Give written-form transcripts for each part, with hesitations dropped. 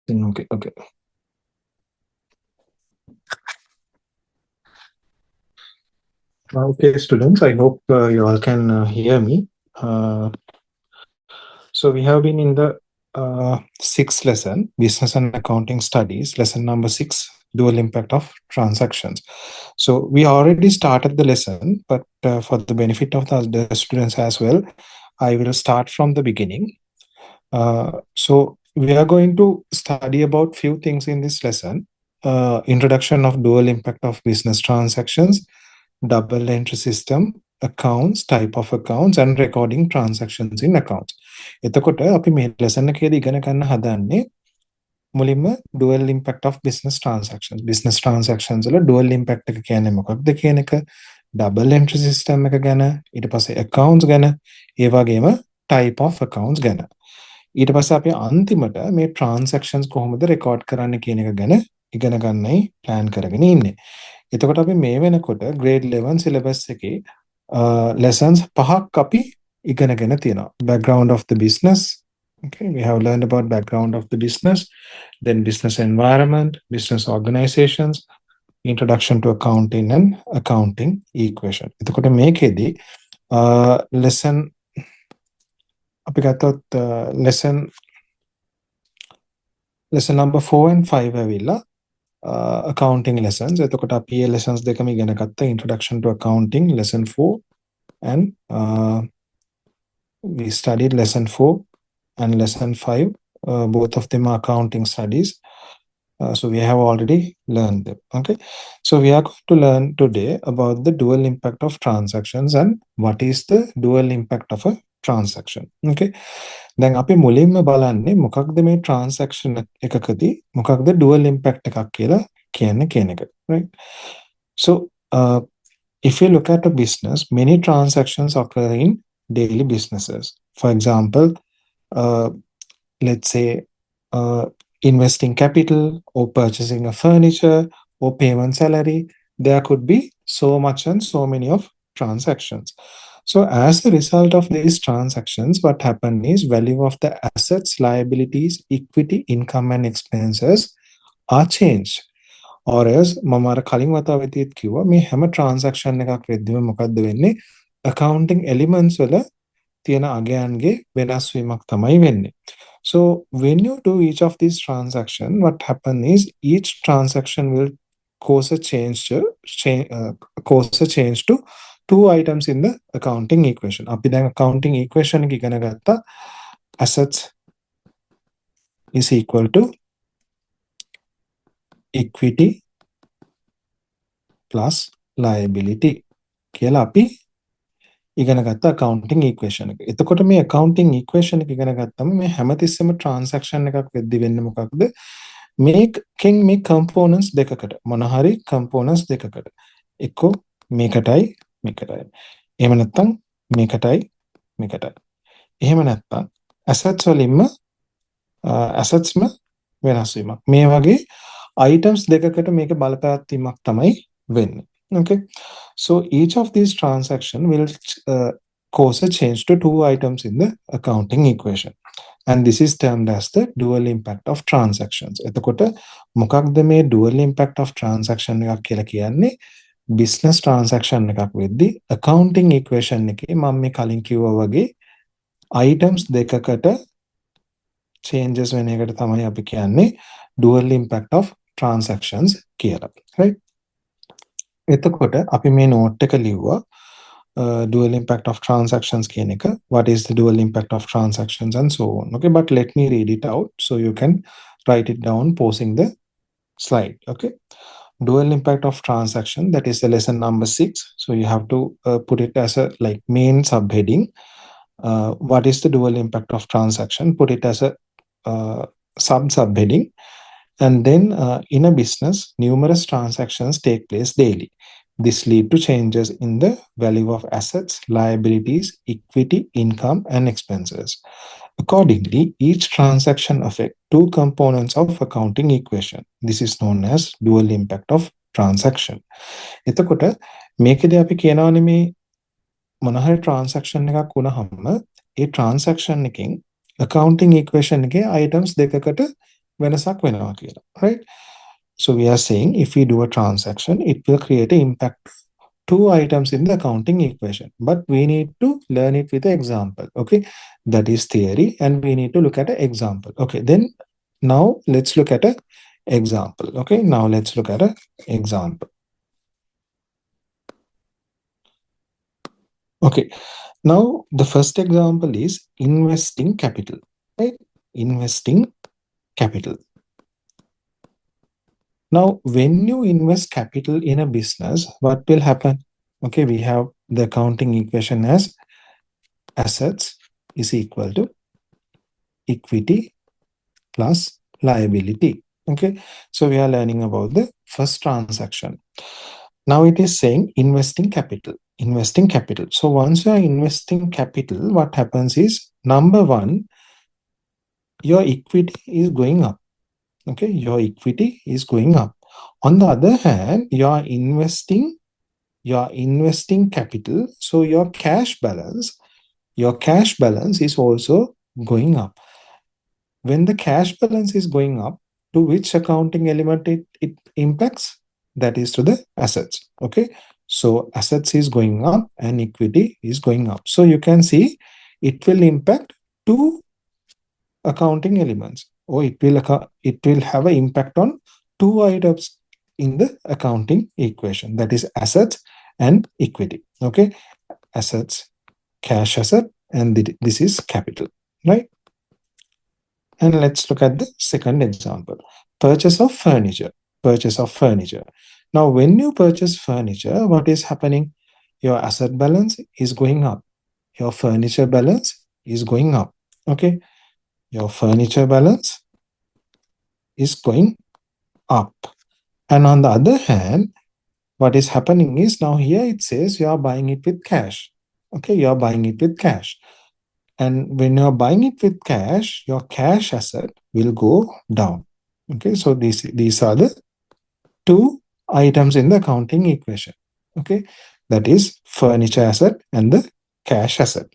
Okay, okay. Okay, students, I hope you all can hear me. So we have been in the sixth lesson, Business and Accounting Studies, lesson number 6, Dual Impact of Transactions. So we already started the lesson, but for the benefit of the students as well, I will start from the beginning. So we are going to study about few things in this lesson. Introduction of dual impact of business transactions, double entry system, accounts, type of accounts, and recording transactions in accounts. එතකොට අපි මේ lesson එකේදී ඉගෙන ගන්න හදන්නේ මුලින්ම dual impact of business transactions. Business transactions වල dual impact එක කියන්නේ මොකක්ද කියන එක, double entry system එක ගැන, ඊට පස්සේ accounts ගැන, ඒ වගේම type of accounts ගැන. ඊට පස්සේ අපි අන්තිමට මේ transactions කොහොමද record කරන්න කියන එක ගැන ඉගෙන ගන්නයි plan කරගෙන ඉන්නේ. එතකොට අපි මේ වෙනකොට grade 11 syllabus එකේ lessons 5ක් අපි ඉගෙනගෙන තියෙනවා. Background of the business. Okay, we have learned about background of the business, then business environment, business organizations, introduction to accounting and accounting equation. එතකොට මේකෙදී lesson අපි ගත්තොත් lesson number 4 and 5 ඇවිල්ලා accounting lessons. එතකොට අපි මේ lessons දෙකම ඉගෙන ගත්තා. Introduction to accounting lesson 4 and we studied lesson 4 and lesson 5. Both of them are accounting studies. So we have already learned them. Okay. So we are going to learn today about the dual impact of transactions and what is the dual impact of a transaction. Okay. දැන් අපි මුලින්ම බලන්නේ මොකක්ද මේ transaction එකකදී මොකක්ද dual impact එකක් කියලා කියන්නේ කියන එක. Right. So if you look at a business, many transactions occur in daily businesses. For example, let's say investing capital or purchasing a furniture or payment salary, there could be so much and so many of transactions. So as a result of these transactions, what happened is value of the assets, liabilities, equity, income and expenses are changed. Or else මම අර කලින් වතාවෙදිත් කිව්වා මේ හැම transaction එකක් වෙද්දිම මොකද්ද වෙන්නේ, accounting elements වල තියෙන අගයන්ගේ වෙනස් වීමක් තමයි වෙන්නේ. So when you do each of these transactions, what happens is each transaction will cause a change to two items in the accounting equation. අපි දැන් accounting equation එක ඉගෙන ගත්තා. Assets is equal to equity plus liability කියලා අපි ඉගෙන ගත්ත accounting equation එක. එතකොට මේ accounting equation එක ඉගෙන ගත්තම මේ හැමතිස්සෙම transaction එකක් වෙද්දි වෙන්නේ මොකක්ද? මේකෙන් මේ components දෙකකට මොන හරි components දෙකකට එක්ක මේකටයි මේකටයි. එහෙම නැත්නම් මේකටයි මේකටයි. එහෙම නැත්නම් assets වලින්ම assetsම වෙනස් වීමක්. මේ වගේ items දෙකකට මේක බලපෑවීමක් තමයි වෙන්නේ. Okay, so each of these transactions will cause a change to two items in the accounting equation, and this is termed as the dual impact of transactions. එතකොට මොකක්ද මේ dual impact of transaction එකක් කියලා කියන්නේ? business transaction එකක් වෙද්දී accounting equation එකේ මම මේ කලින් කිව්වා වගේ items දෙකකට changes වෙන එකට තමයි අපි කියන්නේ dual impact of transactions කියලා. Right? එතකොට අපි මේ note එක ලිව්වා dual impact of transactions කියන එක, what is the dual impact of transactions and so on. Okay, but let me read it out so you can write it down pausing the slide. Okay, dual impact of transaction, that is the lesson number 6. So you have to put it as a like main subheading. What is the dual impact of transaction? Put it as a subheading. And then in a business, numerous transactions take place daily. This lead to changes in the value of assets, liabilities, equity, income, and expenses. Accordingly, each transaction affects two components of accounting equation. This is known as dual impact of transaction. එතකොට මේකදී අපි කියනවානේ මේ මොන හරි transaction එකක් වුණාම ඒ transaction එකෙන් accounting equation එකේ items දෙකකට වෙනසක් වෙනවා කියලා. Right? So we are saying if we do a transaction, it will create an impact two items in the accounting equation, but we need to learn it with an example. Okay, that is theory, and we need to look at an example. Okay, then now let's look at an example. Okay, now let's look at an example. Okay, now the first example is investing capital, right? Investing capital. Now, when you invest capital in a business, what will happen? Okay, we have the accounting equation as assets is equal to equity plus liability. Okay, so we are learning about the first transaction. Now it is saying investing capital. Investing capital. So once you are investing capital, what happens is, number one, your equity is going up. Okay, your equity is going up. On the other hand, you are investing capital, so your cash balance is also going up. When the cash balance is going up, to which accounting element it impacts? That is to the assets. Okay, so assets is going up and equity is going up. So you can see it will impact two accounting elements, or it will have an impact on two items in the accounting equation, that is assets and equity. Okay, assets, cash asset, and this is capital, right? And let's look at the second example. Purchase of furniture. Purchase of furniture. Now, when you purchase furniture, what is happening? Your asset balance is going up. Your furniture balance is going up. Okay, your furniture balance is going up. And on the other hand, what is happening is, now here it says you are buying it with cash. Okay, you are buying it with cash. And when you are buying it with cash, your cash asset will go down. Okay, so these are the two items in the accounting equation. Okay, that is furniture asset and the cash asset.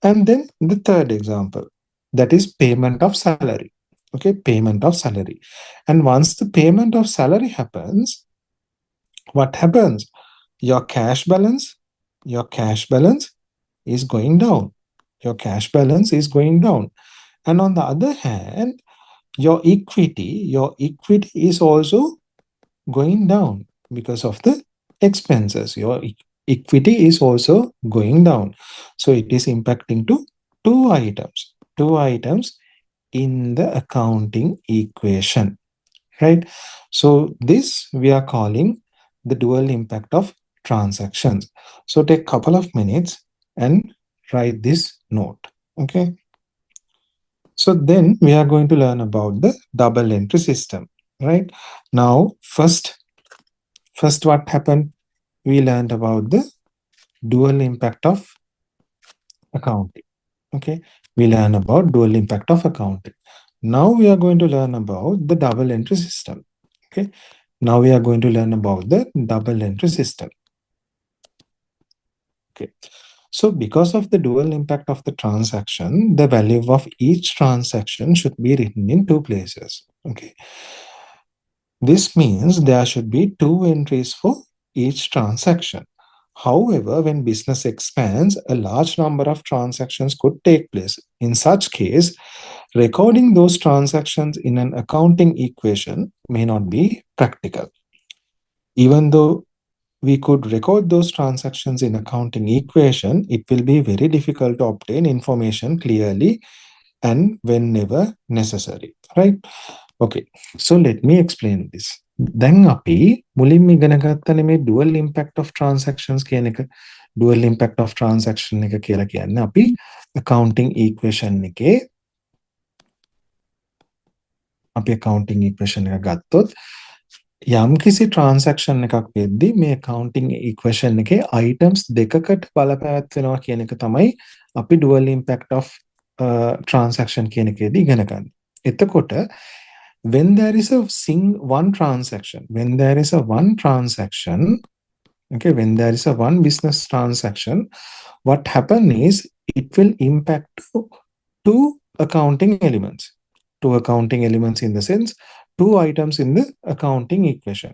And then the third example, that is payment of salary. Okay, payment of salary. And once the payment of salary happens, what happens? Your cash balance is going down. Your cash balance is going down. And on the other hand, your equity is also going down because of the expenses. Your equity is also going down. So it is impacting to two items in the accounting equation, right? So this we are calling the dual impact of transactions. So take a couple of minutes and write this note. Okay, so then we are going to learn about the double entry system, right? Now first what happened? We learned about the dual impact of accounting. Okay, we learn about dual impact of accounting. Now we are going to learn about the double entry system. Okay, now we are going to learn about the double entry system. Okay, so because of the dual impact of the transaction, the value of each transaction should be written in two places. Okay, this means there should be two entries for each transaction. However, when business expands, a large number of transactions could take place. In such case, recording those transactions in an accounting equation may not be practical. Even though we could record those transactions in accounting equation, it will be very difficult to obtain information clearly and whenever necessary, right? Okay, so let me explain this. දැන් අපි මුලින්ම ඉගෙන ගත්තනේ මේ dual impact of transactions කියන එක. dual impact of transaction එක කියලා කියන්නේ අපි accounting equation එකේ අපි accounting equation එක ගත්තොත් යම්කිසි transaction එකක් වෙද්දී මේ accounting equation එකේ items දෙකකට බලපෑවෙනවා කියන එක තමයි අපි dual impact of transaction කියන එකේදී ඉගෙන ගන්න. එතකොට when there is a one transaction, when there is a one business transaction, what happen is it will impact two accounting elements. two accounting elements in the sense, two items in the accounting equation.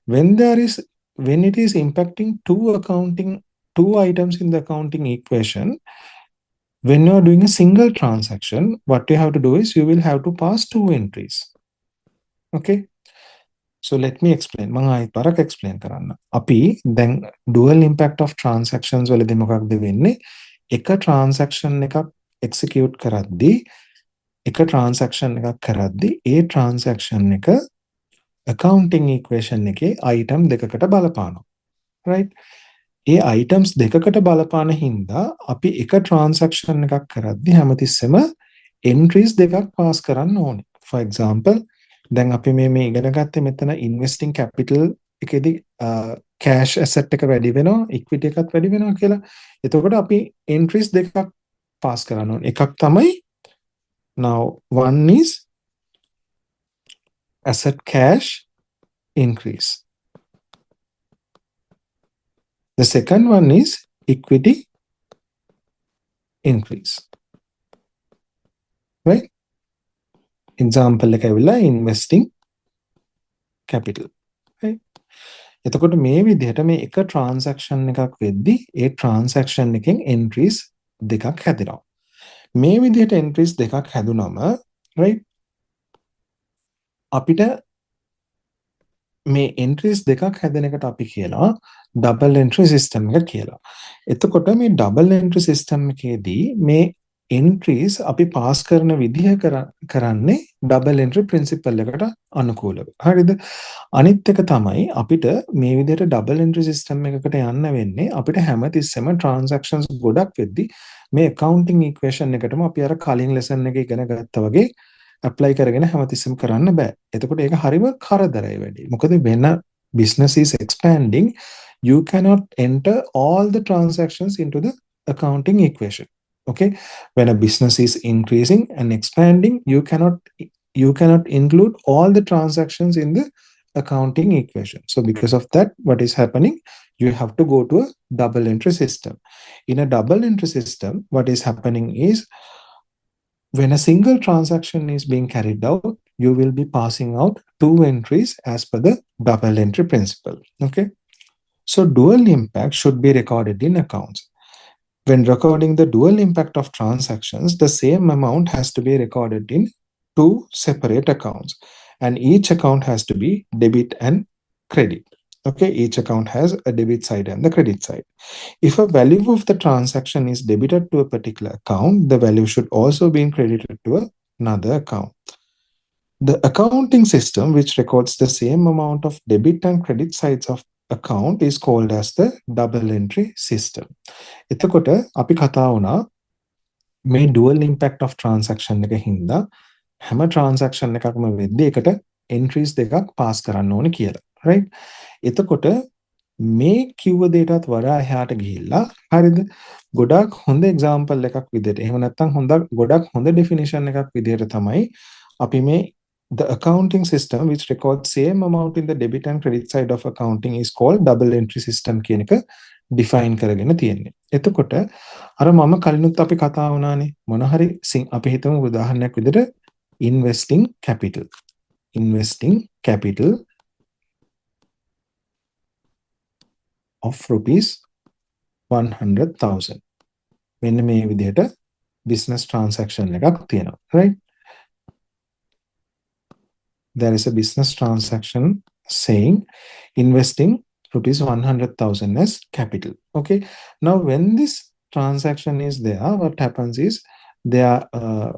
When it is impacting two items in the accounting equation, when you are doing a single transaction, what you have to do is you will have to pass two entries. Okay. So let me explain. මම ආයෙත් වරක් explain කරන්න. අපි දැන් dual impact of transactions වලදී මොකක්ද වෙන්නේ? එක transaction එකක් execute කරද්දී එක transaction එකක් කරද්දී ඒ transaction එක accounting equation එකේ item දෙකකට බලපානවා. Right? ඒ items දෙකකට බලපාන හින්දා අපි එක transaction එකක් කරද්දී හැමතිස්සෙම entries දෙකක් pass කරන්න ඕනේ. For example, දැන් අපි මේ ඉගෙන ගත්තේ මෙතන investing capital එකේදී cash asset එක වැඩි වෙනවා, equity එකත් වැඩි වෙනවා කියලා. එතකොට අපි entries දෙකක් pass කරන්න ඕනේ. එකක් තමයි now one is asset cash increase. The second one is equity increase. Right? Example එක ඇවිල්ලා investing capital. Right? එතකොට මේ විදිහට මේ එක transaction එකක් වෙද්දී ඒ transaction එකෙන් entries දෙකක් හැදෙනවා. මේ විදිහට entries දෙකක් හැදුනම right අපිට මේ entries දෙකක් හැදෙන එකට අපි කියනවා double entry system එක කියලා. එතකොට මේ double entry system එකේදී මේ entries අපි pass කරන විදිහ කරන්නේ double entry principle එකට අනුකූලව. හරිද? අනිත් එක තමයි අපිට මේ විදිහට double entry system එකකට යන්න වෙන්නේ අපිට හැමතිස්සෙම transactions ගොඩක් වෙද්දී මේ accounting equation එකටම අපි අර කලින් lesson එකේ ඉගෙන ගත්තා වගේ apply කරගෙන හැමතිස්සෙම කරන්න බෑ. එතකොට ඒක හරිම කරදරයි වැඩි. මොකද when a business is expanding, you cannot enter all the transactions into the accounting equation. Okay, when a business is increasing and expanding, you cannot include all the transactions in the accounting equation. So because of that, what is happening, you have to go to a double entry system. In a double entry system, what is happening is when a single transaction is being carried out, you will be passing out two entries as per the double entry principle. Okay, so dual impact should be recorded in accounts. When recording the dual impact of transactions, the same amount has to be recorded in two separate accounts, and each account has to be debit and credit. Okay, each account has a debit side and the credit side. If a value of the transaction is debited to a particular account, the value should also be credited to another account. The accounting system which records the same amount of debit and credit sides of account is called as the double entry system. එතකොට අපි කතා වුණා මේ dual impact of transaction එක හින්දා හැම transaction එකක්ම වෙද්දී එකට entries දෙකක් pass කරන්න ඕනේ කියලා. right? එතකොට මේ කිව්ව දෙයටත් වඩා එහාට ගිහිල්ලා හරිද? ගොඩක් හොඳ example එකක් විදිහට එහෙම නැත්නම් ගොඩක් හොඳ definition එකක් විදිහට තමයි අපි මේ the accounting system which records same amount in the debit and credit side of accounting is called double entry system කියන එක define කරගෙන තියෙන්නේ. එතකොට අර මම කලිනුත් අපි කතා වුණානේ මොන හරි අපි හිතමු උදාහරණයක් විදිහට investing capital of rupees 100,000. මෙන්න මේ විදිහට business transaction එකක් තියෙනවා. right? There is a business transaction saying investing rupees 100,000 as capital. Okay. Now, when this transaction is there, what happens is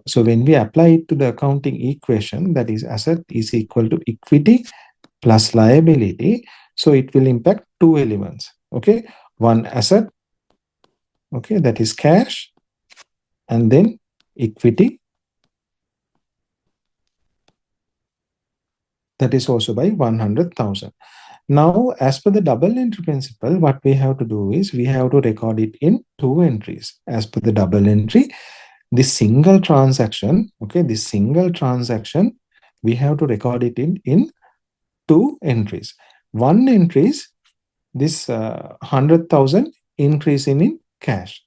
so when we apply it to the accounting equation, that is asset is equal to equity plus liability. So it will impact two elements. Okay. One asset, okay, that is cash, and then equity, that is also by 100,000. Now, as per the double entry principle, what we have to do is we have to record it in two entries. As per the double entry, this single transaction, okay, this single transaction, we have to record it in two entries. One entry is this 100,000 increase in cash,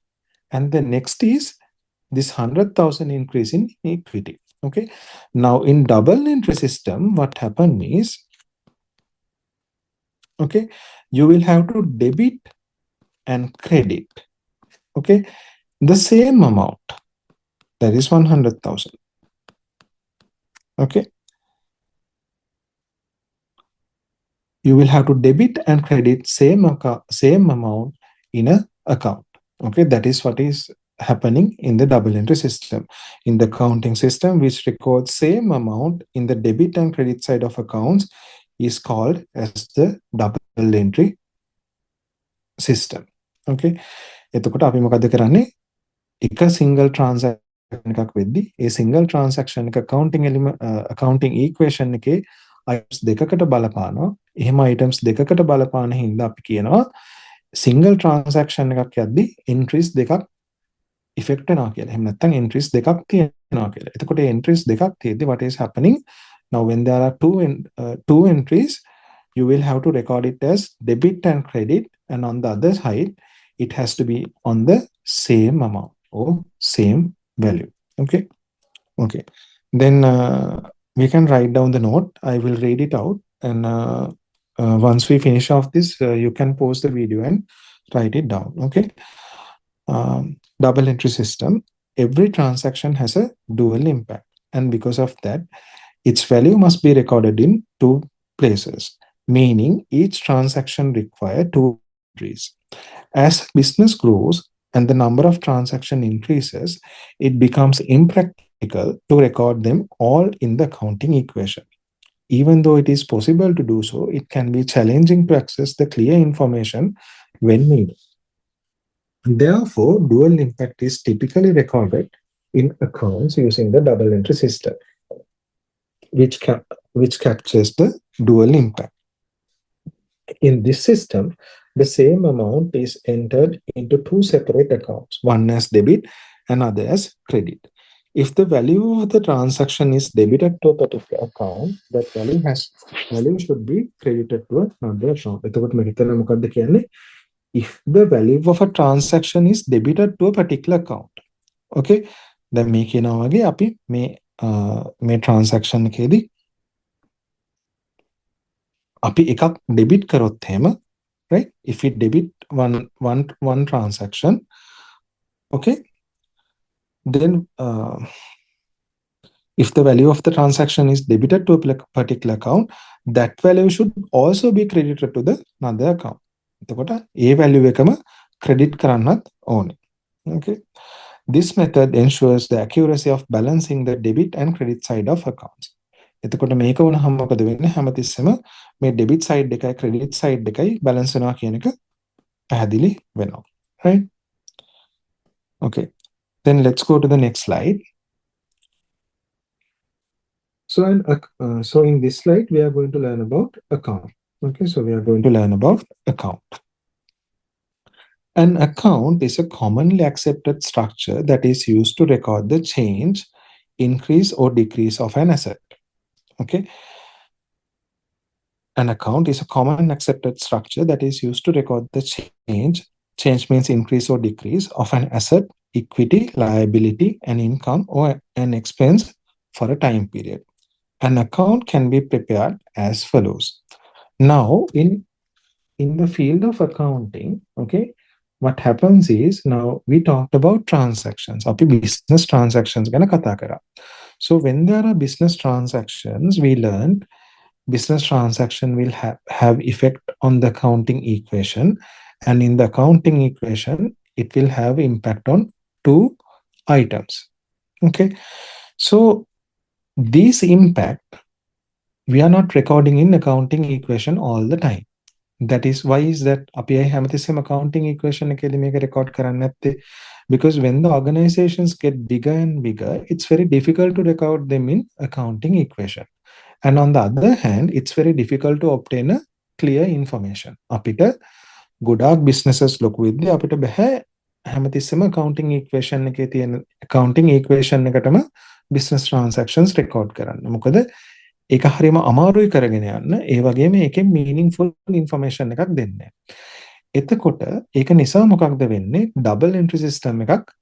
and the next is this 100,000 increase in equity. Okay. Now in double entry system, what happened is, okay, you will have to debit and credit, okay, the same amount, that is 100,000. Okay. You will have to debit and credit same amount in a account. Okay, that is what is happening in the double entry system. In the counting system, which records same amount in the debit and credit side of accounts, is called as the double entry system. Okay. එතකොට අපි මොකද කරන්නේ? එක single transaction එකක් වෙද්දී ඒ single transaction එක accounting equation එකේ items දෙකකට බලපානවා. එහෙම items දෙකකට බලපාන හින්දා අපි කියනවා single transaction එකක් යද්දී entries දෙකක් effect වෙනවා කියලා. එහෙම නැත්නම් entries දෙකක් තියෙනවා කියලා. එතකොට entries දෙකක් තියෙද්දී what is happening? Now when there are two entries, you will have to record it as debit and credit, and on the other side it has to be on the same amount or same value. Okay. Okay. Then we can write down the note. I will read it out, and once we finish off this, you can pause the video and write it down. Okay. Double entry system. Every transaction has a dual impact, and because of that, its value must be recorded in two places, meaning each transaction requires two entries. As business grows and the number of transactions increases, it becomes impractical to record them all in the counting equation. Even though it is possible to do so, it can be challenging to access the clear information when needed. Therefore, dual impact is typically recorded in accounts using the double entry system, which captures the dual impact. In this system, the same amount is entered into two separate accounts, one as debit and other as credit. If the value of the transaction is debited to a particular account, that value should be credited to another account. If the value of a transaction is debited to a particular account, okay, then මේ කියනවා වගේ අපි මේ transaction එකේදී අපි එකක් debit කරොත් එහෙම, right? If we debit one transaction, okay, then if the value of the transaction is debited to a particular account, that value should also be credited to the another account. එතකොට ඒ value එකම credit කරන්නත් ඕනේ. Okay. This method ensures the accuracy of balancing the debit and credit side of accounts. එතකොට මේක වුණාම මොකද වෙන්නේ? හැමතිස්සෙම මේ debit side එකයි credit side එකයි balance වෙනවා කියන එක පැහැදිලි වෙනවා. Right? Okay. Then let's go to the next slide. So in this slide, we are going to learn about account. Okay, so we are going to learn about account. An account is a commonly accepted structure that is used to record the change, increase or decrease of an asset. Okay. An account is a common accepted structure that is used to record the change means increase or decrease of an asset, equity, liability, an income or an expense for a time period. An account can be prepared as follows. Now in the field of accounting, okay, what happens is, now we talked about transactions, api business transactions gana katha kara. So when there are business transactions, we learned business transaction will have effect on the accounting equation, and in the accounting equation it will have impact on two items. Okay, so this impact we are not recording in accounting equation all the time. That is why is that අපි හැමතිස්සෙම accounting equation එකේදී මේක record කරන්නේ නැත්තේ, because when the organizations get bigger and bigger, it's very difficult to record them in accounting equation, and on the other hand it's very difficult to obtain a clear information. අපිට ගොඩාක් businesses ලොකු වෙද්දී අපිට බෑ හැමතිස්සෙම accounting equation එකේ තියෙන accounting equation එකටම business transactions record කරන්න. මොකද ඒක හරියම අමාරුයි කරගෙන යන්න. ඒ වගේම ඒකේ meaningful information එකක් දෙන්නේ. එතකොට ඒක නිසා මොකක්ද වෙන්නේ? double entry system එකක්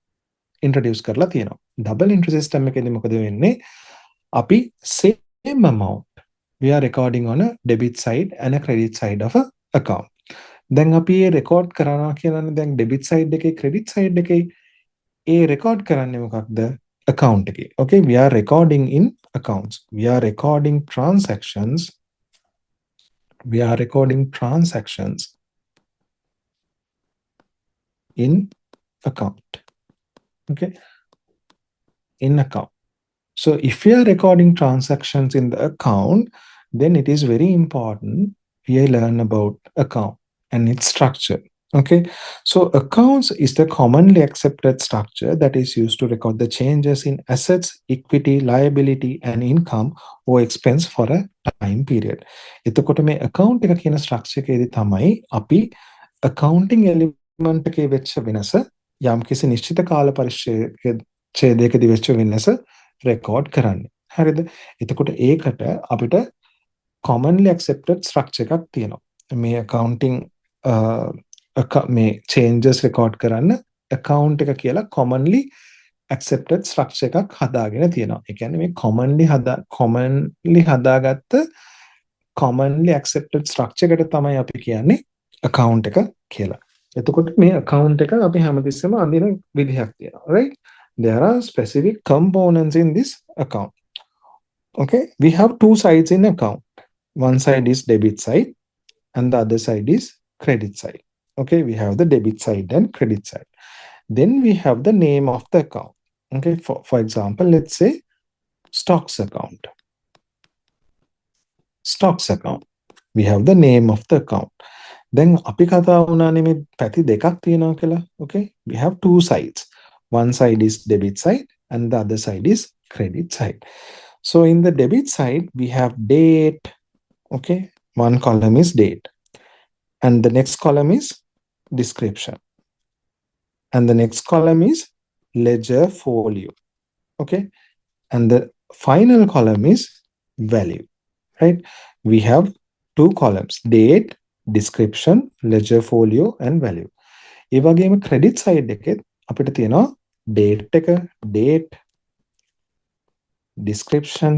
introduce කරලා තියෙනවා. double entry system එකේදී මොකද වෙන්නේ? අපි same amount we are recording on a debit side and a credit side of a account. දැන් අපි මේ record කරනවා කියලානේ දැන් debit side එකේ credit side එකේ ඒ record කරන්නේ මොකක්ද account එකේ. Okay, we are recording in accounts. We are recording transactions. We are recording transactions in account. Okay, in account. So if we are recording transactions in the account, then it is very important we learn about account and its structure. Okay, so accounts is the commonly accepted structure that is used to record the changes in assets, equity, liability, and income or expense for a time period. එතකොට මේ account එක කියන structure එකේදී තමයි අපි accounting element එකේ වෙච්ච වෙනස යම්කිසි නිශ්චිත කාල පරිච්ඡේදයකදී වෙච්ච වෙනස record කරන්නේ. හරිද? එතකොට ඒකට අපිට commonly accepted structure එකක් තියෙනවා. මේ accounting මේ changes record කරන්න account එක කියලා commonly accepted structure එකක් හදාගෙන තියෙනවා. ඒ කියන්නේ මේ commonly හදාගත්ත commonly accepted structure එකට තමයි අපි කියන්නේ account එක කියලා. එතකොට මේ account එක අපි හැමතිස්සෙම අඳින විදිහක් තියෙනවා. Right? There are specific components in this account. Okay, we have two sides in account. One side is debit side and the other side is credit side. Okay, we have the debit side and credit side. Then we have the name of the account. Okay, for example, let's say stocks account. Stocks account. We have the name of the account. Then අපි කතා වුණානේ මේ පැති දෙකක් තියෙනවා කියලා. Okay, we have two sides. One side is debit side and the other side is credit side. So in the debit side, we have date. Okay, one column is date and the next column is description and the next column is ledger folio. Okay, and the final column is value. Right, we have two columns, date, description, ledger folio and value. ඒ වගේම credit side එකේ අපිට තියෙනවා date එක, date, description,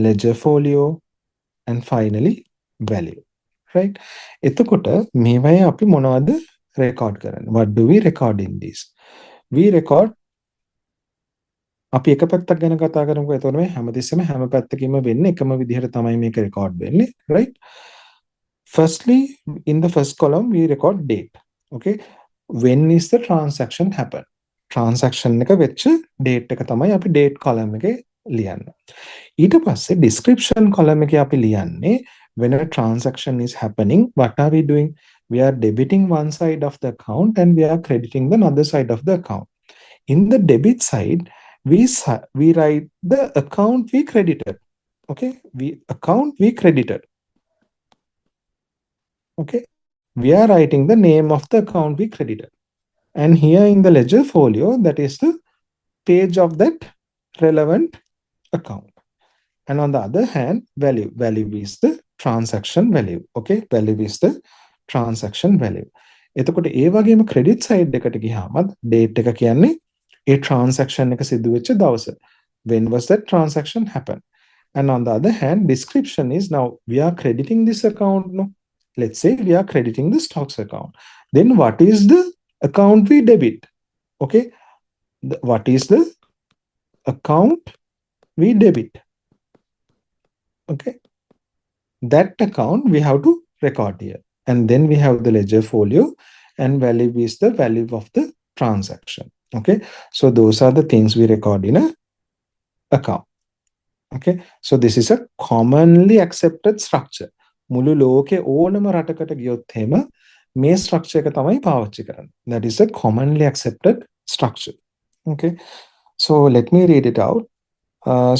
ledger folio and finally value. Right, එතකොට මේවයි අපි මොනවද record කරන්නේ? What do we record in this? We record අපි එක පැත්තක් ගැන කතා කරමුකෝ. එතකොට මේ හැමතිස්සෙම හැම පැත්තකින්ම වෙන්නේ එකම විදිහට තමයි මේක record වෙන්නේ. Right? Firstly, in the first column we record date. Okay, when is the transaction happen? Transaction එක වෙච්ච date එක තමයි අපි date column එකේ ලියන්නේ. ඊට පස්සේ description column එකේ අපි ලියන්නේ when a transaction is happening, what are we doing? We are debiting one side of the account and we are crediting the other side of the account. In the debit side, we write the account we credited. Okay, account we credited. Okay, we are writing the name of the account we credited. And here in the ledger folio, that is the page of that relevant account. And on the other hand, value is the transaction value. Okay, value is the transaction value. එතකොට ඒ වගේම credit side එකට ගියාමත් date එක කියන්නේ ඒ transaction එක සිදු වෙච්ච දවස. When was that transaction happen? And on the other hand, description is now we are crediting this account. No, let's say we are crediting the stocks account. Then what is the account we debit? Okay, what is the account we debit? Okay, that account we have to record here. And then we have the ledger folio and value is the value of the transaction. Okay, so those are the things we record in a account. Okay, so this is a commonly accepted structure. මුළු ලෝකේ ඕනම රටකට ගියොත් එහෙම මේ structure එක තමයි පාවිච්චි කරන්නේ. That is a commonly accepted structure. Okay, so let me read it out.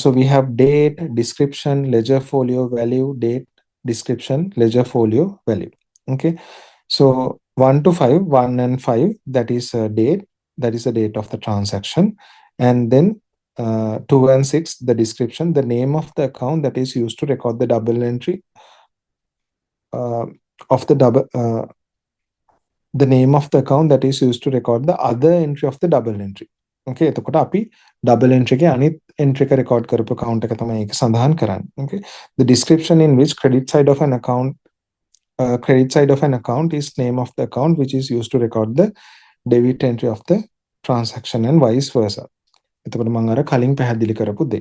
So we have date, description, ledger folio, value, date, description, ledger folio, value. Okay, so 1 to 5, 1 and 5, that is date, that is the date of the transaction. And then 2 and 6, the description, the name of the account that is used to record the double entry of the double, the name of the account that is used to record the other entry of the double entry. okay එතකොට අපි double entry එකේ අනිත් entry එක record කරපු account එක තමයි ඒක සඳහන් කරන්නේ. okay the description in which credit side of an account is name of the account which is used to record the debit entry of the transaction and vice versa. එතකොට මම අර කලින් පැහැදිලි කරපු දේ.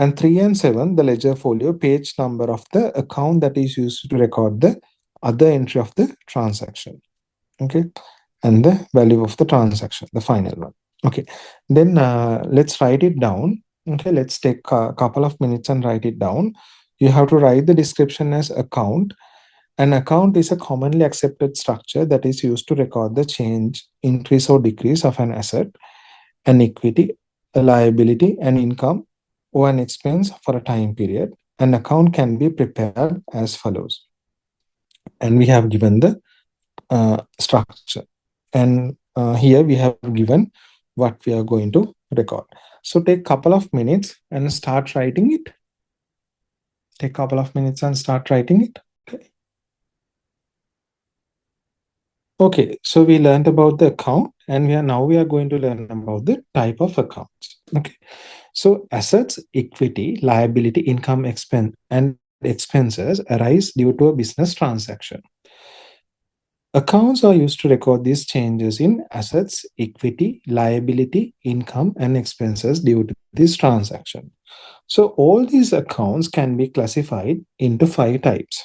And 3 and 7 the ledger folio page number of the account that is used to record the other entry of the transaction. Okay, and the value of the transaction, the final one. Okay, then let's write it down. Okay, let's take a couple of minutes and write it down. You have to write the description as account. An account is a commonly accepted structure that is used to record the change, increase or decrease of an asset, an equity, a liability, an income, or an expense for a time period. An account can be prepared as follows. And we have given the structure. And here we have given what we are going to record. So take a couple of minutes and start writing it. Take a couple of minutes and start writing it. Okay, so we learned about the account and now we are going to learn about the type of accounts. Okay, so assets, equity, liability, income, expense, and expenses arise due to a business transaction. Accounts are used to record these changes in assets, equity, liability, income, and expenses due to this transaction. So all these accounts can be classified into 5 types: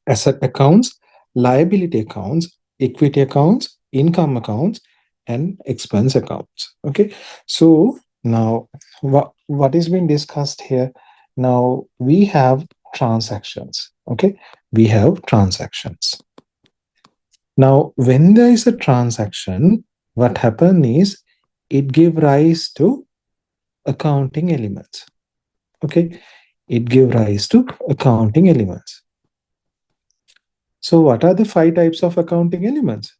asset accounts, liability accounts, equity accounts, income accounts, and expense accounts. Okay, so now what is being discussed here? Now we have transactions. Okay, we have transactions. Now when there is a transaction, what happens is it gives rise to accounting elements. Okay, it gives rise to accounting elements. So what are the 5 types of accounting elements?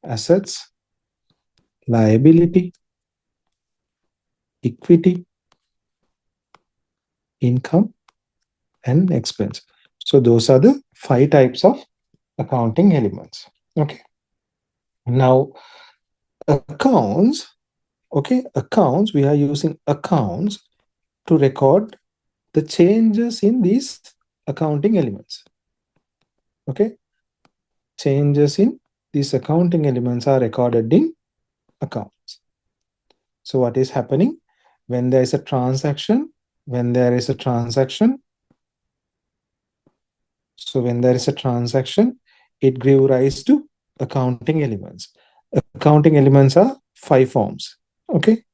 Assets, liability, equity, income, and expense. So those are the 5 types of accounting elements. Okay. Now accounts, accounts, we are using accounts to record the changes in these accounting elements. Okay, changes in these accounting elements are recorded in accounts. So what is happening when there is a transaction? When there is a transaction, it gave rise to accounting elements. Accounting elements are 5 forms. Okay,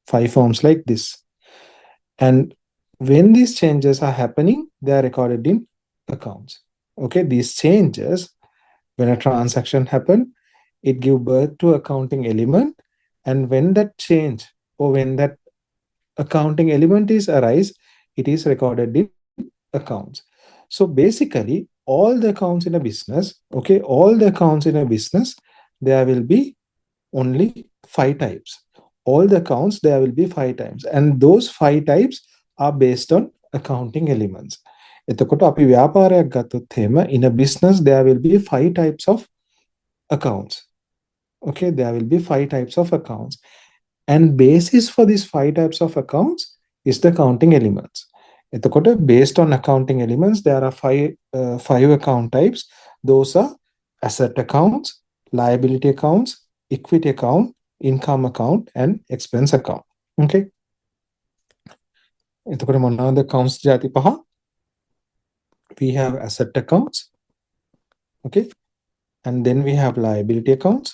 5 forms like this. And when these changes are happening, they are recorded in accounts. Okay, these changes, when a transaction happen, it give birth to accounting element, and when that change or when that accounting element is arise, it is recorded in accounts. So basically all the accounts in a business, okay, all the accounts in a business, there will be only 5 types. All the accounts, there will be 5 types, and those 5 types are based on accounting elements. එතකොට අපි ව්‍යාපාරයක් ගත්තොත් එහෙම in a business there will be 5 types of accounts. Okay, there will be 5 types of accounts, and basis for these 5 types of accounts is the accounting elements. එතකොට based on accounting elements there are 5 account types. Those are asset accounts, liability accounts, equity account, income account, and expense account. Okay, එතකොට මොනවාද accounts ಜಾති පහ? We have asset accounts, okay, and then we have liability accounts.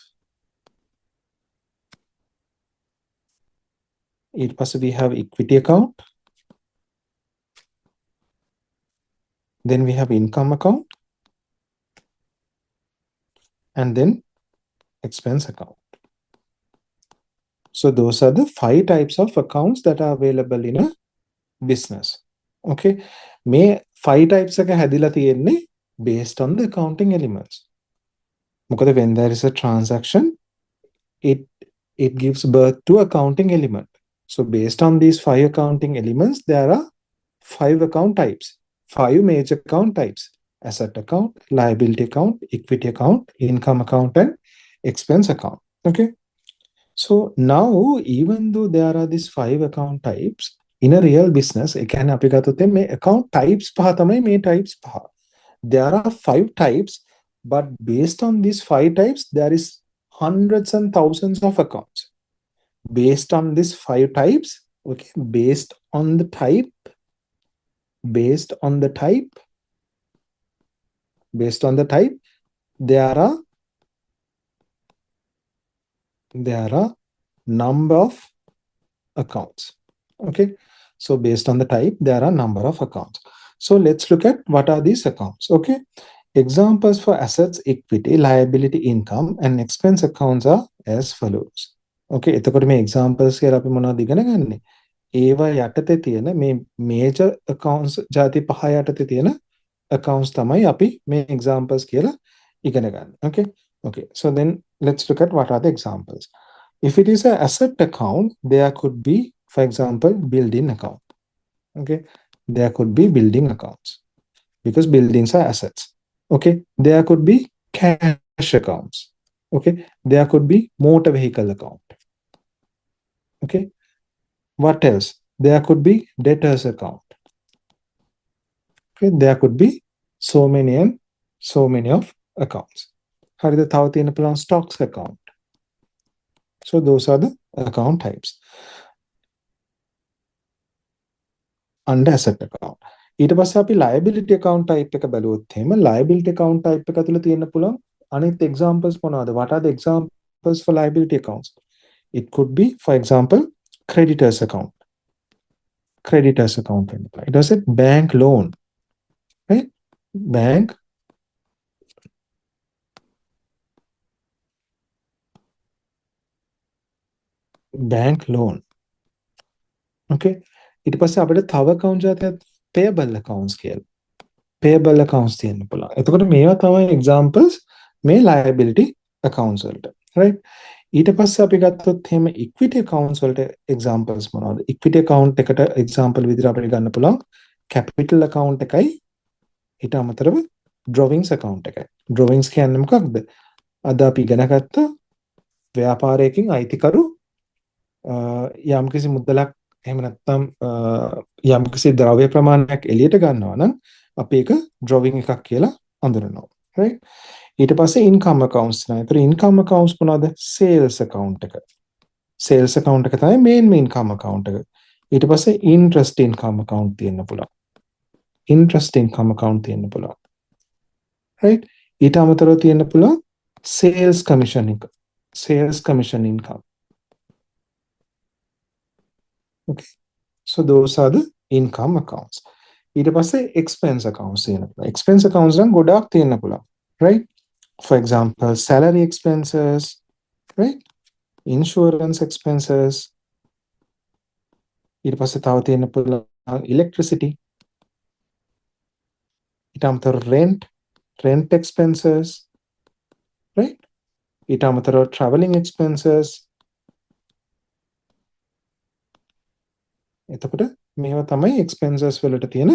ඊට පස්සේ we have equity account, then we have income account, and then expense account. So those are the 5 types of accounts that are available in a business. Okay, මේ 5 types එක හැදිලා තියෙන්නේ based on the accounting elements. මොකද when there is a transaction, it gives birth to accounting element. So based on these 5 accounting elements, there are 5 account types, 5 major account types: asset account, liability account, equity account, income account, and expense account. Okay, So now, even though there are these 5 account types in a real business, ඒ කියන්නේ අපි ගත්තොත් මේ account types පහ තමයි මේ types පහ. There are 5 types, but based on these 5 types, there is hundreds and thousands of accounts. Based on these 5 types, okay, based on the type, based on the type, based on the type, there are number of accounts. Okay, so based on the type, there are number of accounts. So let's look at what are these accounts. Okay, examples for assets, equity, liability, income, and expense accounts are as follows. Okay, එතකොට මේ examples කියලා අපි මොනවද ඉගෙන ගන්නෙ? ඒවා යටතේ තියෙන මේ major accounts ಜಾති පහ යටතේ තියෙන accounts තමයි අපි මේ examples කියලා ඉගෙන ගන්න. Okay, so then let's look at what are the examples. If it is an asset account, there could be, for example, building account. Okay, there could be building accounts because buildings are assets. Okay, there could be cash accounts. Okay, there could be motor vehicle account. Okay, what else? There could be debtors account. Okay, there could be so many and so many of accounts. හරිද? තව තියෙන පුළුවන් stocks account. So those are the account types under asset account. ඊට පස්සේ අපි liability account type එක බැලුවොත් එහෙම liability account type එක ඇතුළේ තියෙන්න පුළුවන් අනිත් examples මොනවද? What are the examples for liability accounts? It could be, for example, creditors account. Creditors account. It was a bank loan, right? Bank loan. Okay, ඊට පස්සේ අපිට තව account ජාතියක් payable accounts කියලා. Payable accounts තියෙන්න පුළුවන්. එතකොට මේවා තමයි examples මේ liability accounts වලට, right? ඊට පස්සේ අපි ගත්තොත් එහෙම equity accounts වලට examples මොනවද? equity account එකට example විදිහට අපිට ගන්න පුළුවන් capital account එකයි ඊට අමතරව drawings account එකයි. drawings කියන්නේ මොකක්ද? අද අපි ඉගෙන ගත්ත ව්‍යාපාරයකින් අයිතිකරු යම්කිසි මුදලක් එහෙම නැත්නම් යම්කිසි ද්‍රව්‍ය ප්‍රමාණයක් එළියට ගන්නවා නම් අපි ඒක drawing එකක් කියලා අඳුරනවා, right? ඊට පස්සේ income accounts නෑ. ඒතර income accounts මොනවද? sales account එක. sales account එක තමයි main income account එක. ඊට පස්සේ interest income account තියෙන්න පුළුවන්. interest income account තියෙන්න පුළුවන්, right? ඊට අමතරව තියෙන්න පුළුවන් sales commission එක. sales commission income. Okay, so those are the income accounts. ඊට පස්සේ expense accounts තියෙන්න පුළුවන්. expense accounts නම් ගොඩාක් තියෙන්න පුළුවන්, right? For example, salary expenses, right? Insurance expenses. ඊට පස්සේ තව තියෙන්න පුළුවන් electricity. ඊට අමතරව rent expenses, right? ඊට අමතරව traveling expenses. එතකොට මේවා තමයි expenses වලට තියෙන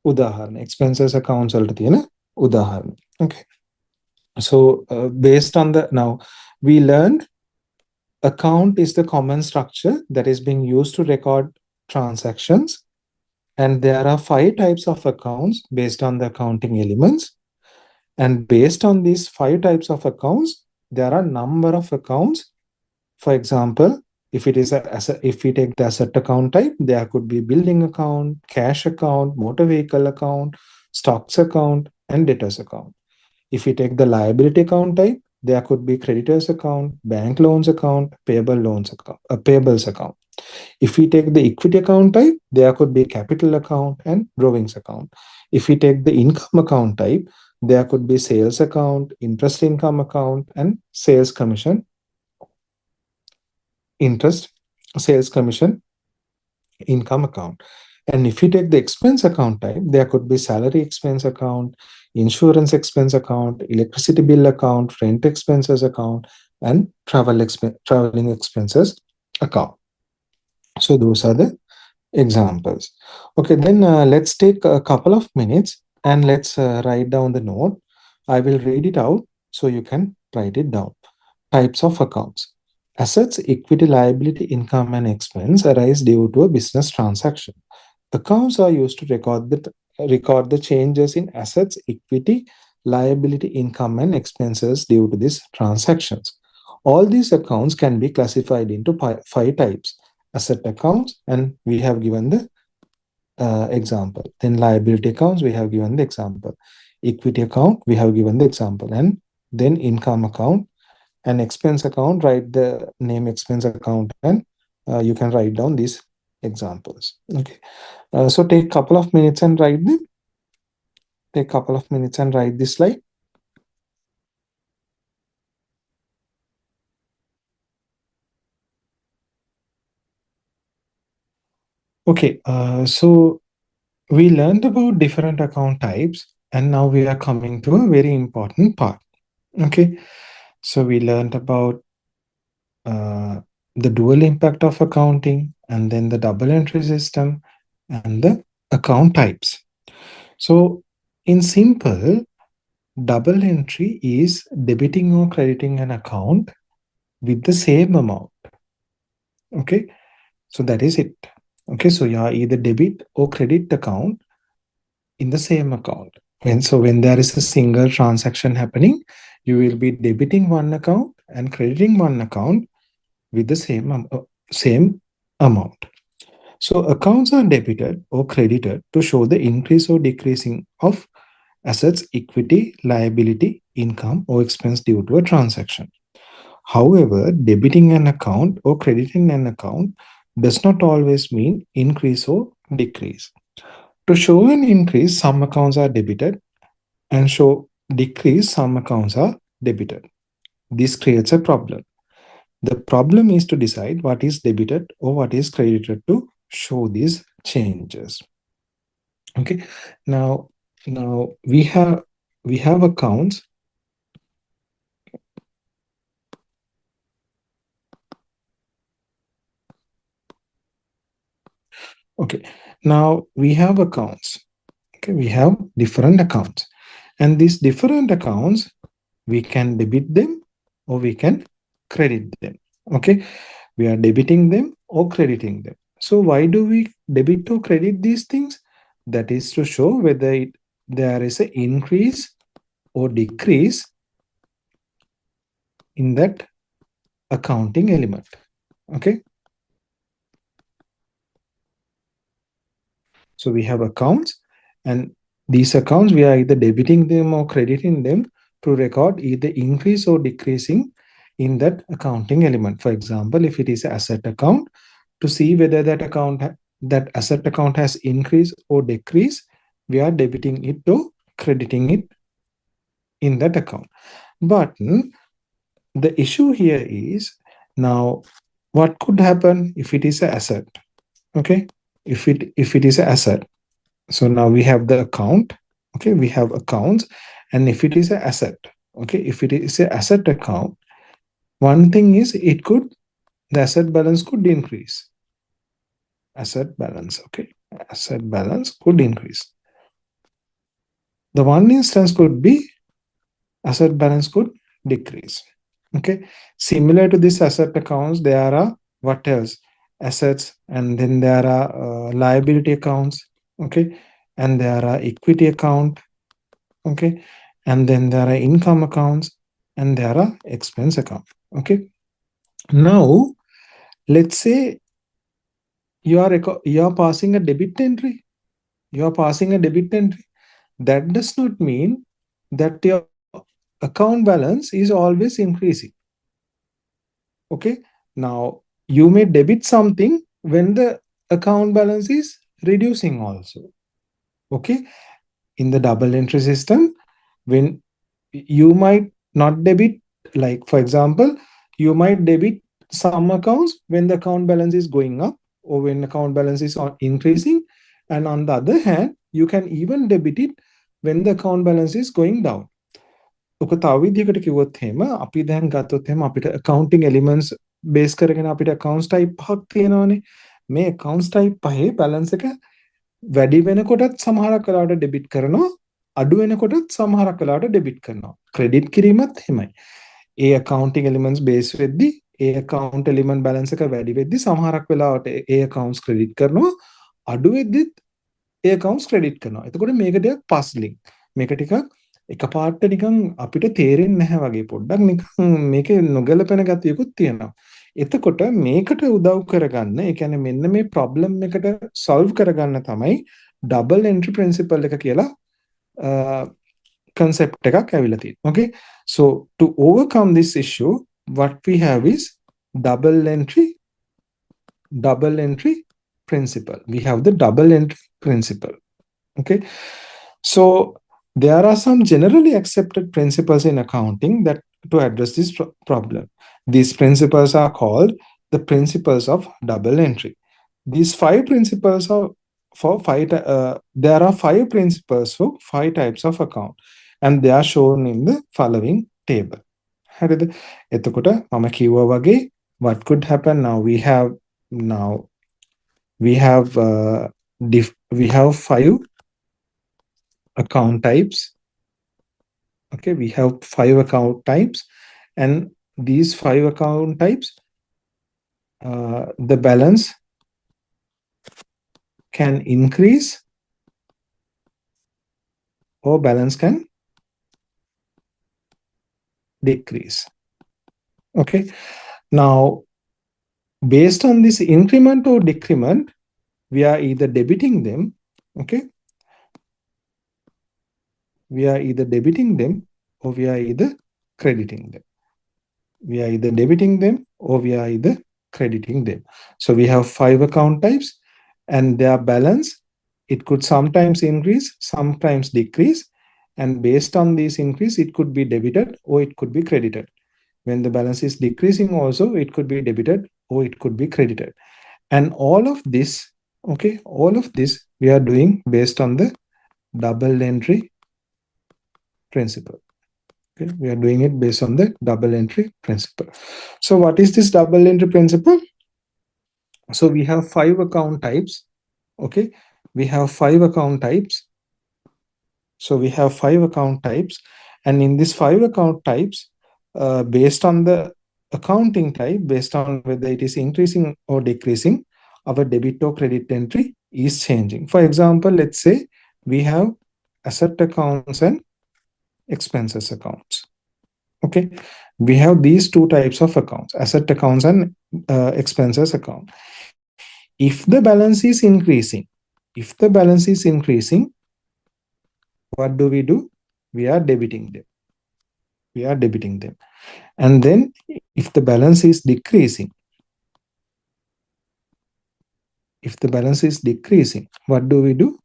උදාහරණ. expenses accounts වලට තියෙන උදාහරණ. Okay, so based on the, now we learned account is the common structure that is being used to record transactions, and there are 5 types of accounts based on the accounting elements, and based on these 5 types of accounts there are number of accounts. For example, if it is if we take the asset account type, there could be building account, cash account, motor vehicle account, stocks account, and debtors account. If we take the liability account type, there could be creditors account, bank loans account, payables account. If we take the equity account type, there could be capital account and drawings account. If we take the income account type, there could be sales account, interest income account, and sales commission income account. And if you take the expense account type, there could be salary expense account, insurance expense account, electricity bill account, rent expenses account, and traveling expenses account. So those are the examples. Okay, then let's take a couple of minutes and let's write down the note. I will read it out so you can write it down. Types of accounts. Assets, equity, liability, income, and expense arise due to a business transaction. Accounts are used to record the changes in assets, equity, liability, income, and expenses due to these transactions. All these accounts can be classified into five types. Asset accounts, and we have given the example. Then liability accounts, we have given the example. Equity account, we have given the example. And then income account and expense account, write the name expense account, and you can write down these examples. Okay. So take a couple of minutes and write them. Take a couple of minutes and write this slide. Okay, so we learned about different account types, and now we are coming to a very important part. Okay, so we learned about the dual impact of accounting, and then the double entry system, and the account types. So, in simple, double entry is debiting or crediting an account with the same amount. Okay, so that is it. Okay, so you are either debit or credit account in the same account. When there is a single transaction happening, you will be debiting one account and crediting one account with the same amount. So accounts are debited or credited to show the increase or decreasing of assets, equity, liability, income, or expense due to a transaction. However, debiting an account or crediting an account does not always mean increase or decrease. To show an increase, some accounts are debited, and show decrease, some accounts are debited. This creates a problem. The problem is to decide what is debited or what is credited to show these changes. Okay, now we have accounts. Okay, now we have accounts. Okay, we have different accounts, and these different accounts, we can debit them or we can credit them. Okay, we are debiting them or crediting them. So why do we debit or credit these things? That is to show whether there is an increase or decrease in that accounting element. Okay, so we have accounts, and these accounts, we are either debiting them or crediting them to record either increase or decreasing in that accounting element. For example, if it is an asset account, to see whether that asset account has increased or decreased, we are debiting it or crediting it in that account. But the issue here is, now what could happen if it is an asset? Okay, if it is an asset, so now we have the account. Okay, we have accounts, and if it is an asset, okay, if it is an asset account, one thing is the asset balance could increase. Asset balance, okay, asset balance could increase. The one instance could be asset balance could decrease. Okay, similar to this asset accounts, there are what else? Assets, and then there are liability accounts. Okay, and there are equity account. Okay, and then there are income accounts, and there are expense account. Okay, now let's say you are passing a debit entry. You are passing a debit entry. That does not mean that your account balance is always increasing. Okay, now you may debit something when the account balance is reducing also. Okay, in the double entry system, when you might not debit, like for example, you might debit some accounts when the account balance is going up or when account balance is increasing, and on the other hand, you can even debit it when the account balance is going down. ඔක තව විදිහකට කිව්වොත් එහෙම අපි දැන් ගත්තොත් එහෙම අපිට accounting elements base කරගෙන අපිට accounts type පහක් තියෙනවානේ. මේ accounts type පහේ balance එක වැඩි වෙනකොටත් සමහරක් වෙලාවට debit කරනවා, අඩු වෙනකොටත් සමහරක් වෙලාවට debit කරනවා. credit කිරීමත් එහෙමයි. ඒ accounting elements base වෙද්දි ඒ account element balance එක වැඩි වෙද්දි සමහරක් වෙලාවට ඒ accounts credit කරනවා, අඩු වෙද්දිත් ඒ accounts credit කරනවා. එතකොට මේක ටිකක් puzzling. මේක ටිකක් එකපාරට නිකන් අපිට තේරෙන්නේ නැහැ වගේ, පොඩ්ඩක් නිකන් මේකේ නොගැලපෙන ගතියකුත් තියෙනවා. එතකොට මේකට උදව් කරගන්න, ඒ කියන්නේ මෙන්න මේ problem එකට solve කරගන්න තමයි double entry principle එක කියලා concept එකක් ඇවිල්ලා තියෙනවා. Okay, so to overcome this issue, what we have is double entry principle. We have the double entry principle. Okay, so there are some generally accepted principles in accounting that to address this problem. These principles are called the principles of double entry. These five principles are there are five principles for five types of account, and they are shown in the following table. හරිද? එතකොට මම කිව්වා වගේ what could happen now, we have five account types. Okay, we have five account types, and these five account types, the balance can increase or balance can decrease. Okay, now based on this increment or decrement, we are either debiting them. Okay, we are either debiting them or we are either crediting them. We are either debiting them or we are either crediting them. So we have five account types, and their balance, it could sometimes increase, sometimes decrease, and based on this increase, it could be debited or it could be credited. When the balance is decreasing also, it could be debited or it could be credited. And all of this, okay, all of this we are doing based on the double entry principle. Okay, we are doing it based on the double entry principle. So what is this double entry principle? So we have five account types. Okay, we have five account types. So we have five account types, and in these five account types, based on the accounting type, based on whether it is increasing or decreasing, our debit or credit entry is changing. For example, let's say we have asset accounts and expenses accounts. Okay, we have these two types of accounts, asset accounts and expenses account. If the balance is increasing, what do? We are debiting them. And then if the balance is decreasing, what do?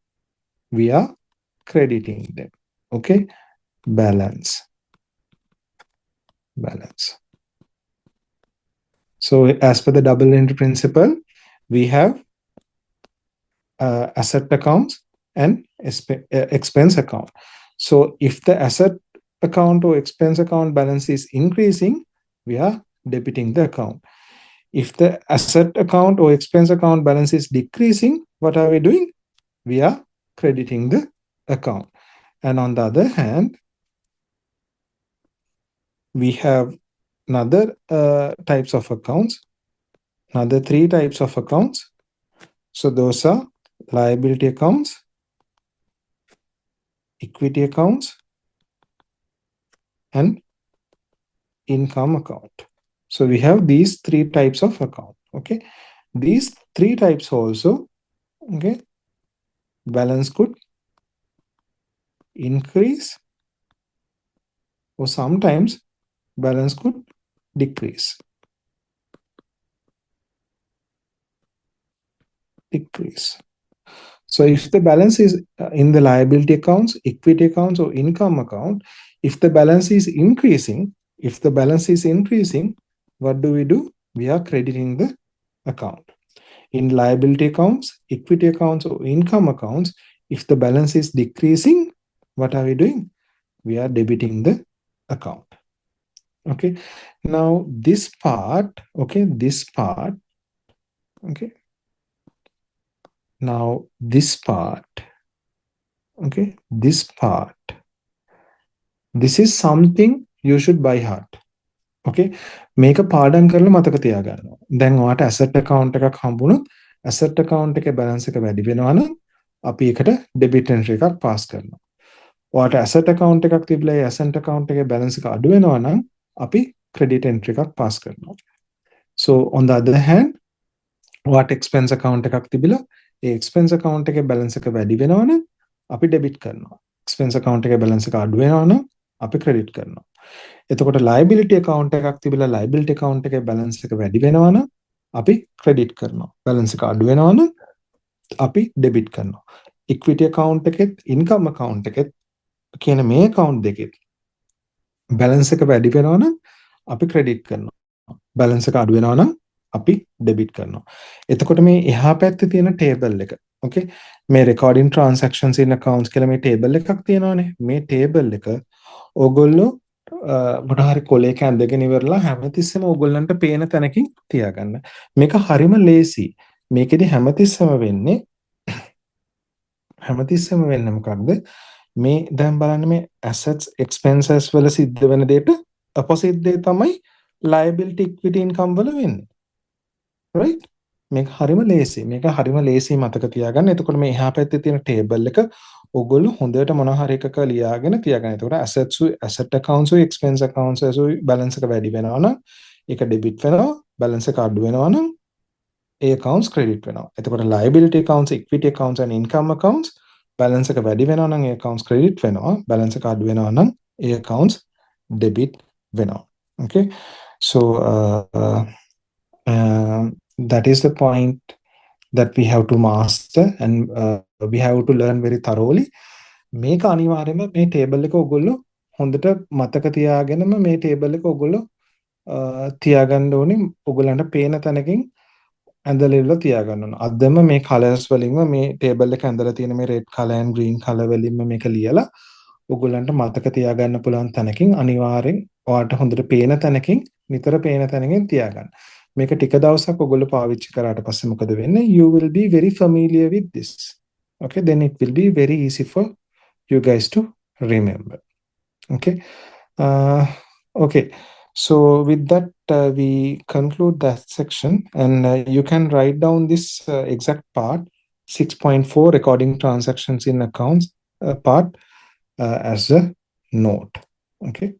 We are crediting them. Okay, balance. So as per the double entry principle, we have asset accounts and expense account. So if the asset account or expense account balance is increasing, we are debiting the account. If the asset account or expense account balance is decreasing, what are we doing? We are crediting the account. And on the other hand, we have another types of accounts, another three types of accounts. So those are liability accounts, equity accounts, and income account. So we have these three types of account. Okay, these three types also, okay, balance could increase or sometimes balance could decrease. So if the balance is in the liability accounts, equity accounts, or income account, if the balance is increasing, what do? We are crediting the account. In liability accounts, equity accounts, or income accounts, if the balance is decreasing, what are we doing? We are debiting the account. Okay, now this part, okay, now this part, okay, this is something you should by heart. ඕකේ. මේක පාඩම් කරලා මතක තියාගන්න. දැන් ඔයාට asset account එකක් හම්බුනොත් asset account එකේ balance එක වැඩි වෙනවා නම් අපි ඒකට debit entry එකක් pass කරනවා. ඔයාට asset account එකක් තිබිලා ඒ asset account එකේ balance එක අඩු වෙනවා නම් අපි credit entry එකක් pass කරනවා. So on the other hand ඔයාට expense account එකක් තිබිලා ඒ expense account එකේ balance එක වැඩි වෙනවා නම් අපි debit කරනවා. expense account එකේ balance එක අඩු වෙනවා නම් අපි credit කරනවා. එතකොට liability account එකක් තිබිලා liability account එකේ balance එක වැඩි වෙනවා නම් අපි credit කරනවා. balance එක අඩු වෙනවා නම් අපි debit කරනවා. equity account එකෙත් income account එකෙත් කියන මේ account දෙකෙත් balance එක වැඩි වෙනවා නම් අපි credit කරනවා. balance එක අඩු වෙනවා නම් අපි debit කරනවා. එතකොට මේ එහා පැත්තේ තියෙන table එක okay මේ recording transactions in accounts කියලා මේ table එකක් තියෙනවානේ. මේ table එක ඕගොල්ලෝ මොන හරි කොලයක ඇඳගෙන ඉවරලා හැමතිස්සෙම ඕගොල්ලන්ට පේන තැනකින් තියාගන්න. මේක හරිම ලේසි. මේකෙදි හැමතිස්සෙම වෙන්නේ මොකක්ද? මේ දැන් බලන්න මේ assets expenses වල සිද්ධ වෙන දෙයට opposite දේ තමයි liability equity income වල වෙන්නේ. right? මේක හරිම ලේසි. මතක තියාගන්න. එතකොට මේ එහා පැත්තේ තියෙන table එක ඔයගොල්ලෝ හොඳට මොන හරි එකක ලියාගෙන තියාගන්න. එතකොට asset accounts උයි expense accounts උයි balance එක වැඩි වෙනවා නම් ඒක debit වෙනවා. balance එක අඩු වෙනවා නම් ඒ accounts credit වෙනවා. එතකොට liability accounts, equity accounts and income accounts balance එක වැඩි වෙනවා නම් ඒ accounts credit වෙනවා. balance එක අඩු වෙනවා නම් ඒ accounts debit වෙනවා. okay so that is the point that we have to master and we have to learn very thoroughly. මේක අනිවාර්යයෙන්ම මේ table එක ඔයගොල්ලෝ හොඳට මතක තියාගෙනම මේ table එක ඔයගොල්ලෝ තියාගන්න ඕනේ. ඔයගොල්ලන්ට පේන තැනකින් ඇඳලා තියාගන්න ඕන. අදම මේ colors වලින්ම මේ table එක ඇඳලා තියෙන මේ red color and green color වලින්ම මේක ලියලා ඔයගොල්ලන්ට මතක තියාගන්න පුළුවන් තැනකින් අනිවාර්යෙන් ඔයාලට හොඳට පේන තැනකින් නිතර පේන තැනකින් තියාගන්න. මේක ටික දවසක් ඔයගොල්ලෝ පාවිච්චි කරාට පස්සේ මොකද වෙන්නේ? You will be very familiar with this. Okay, then it will be very easy for you guys to remember. Okay. Okay. So with that, we conclude that section, and you can write down this exact part 6.4 recording transactions in accounts part as a note. Okay.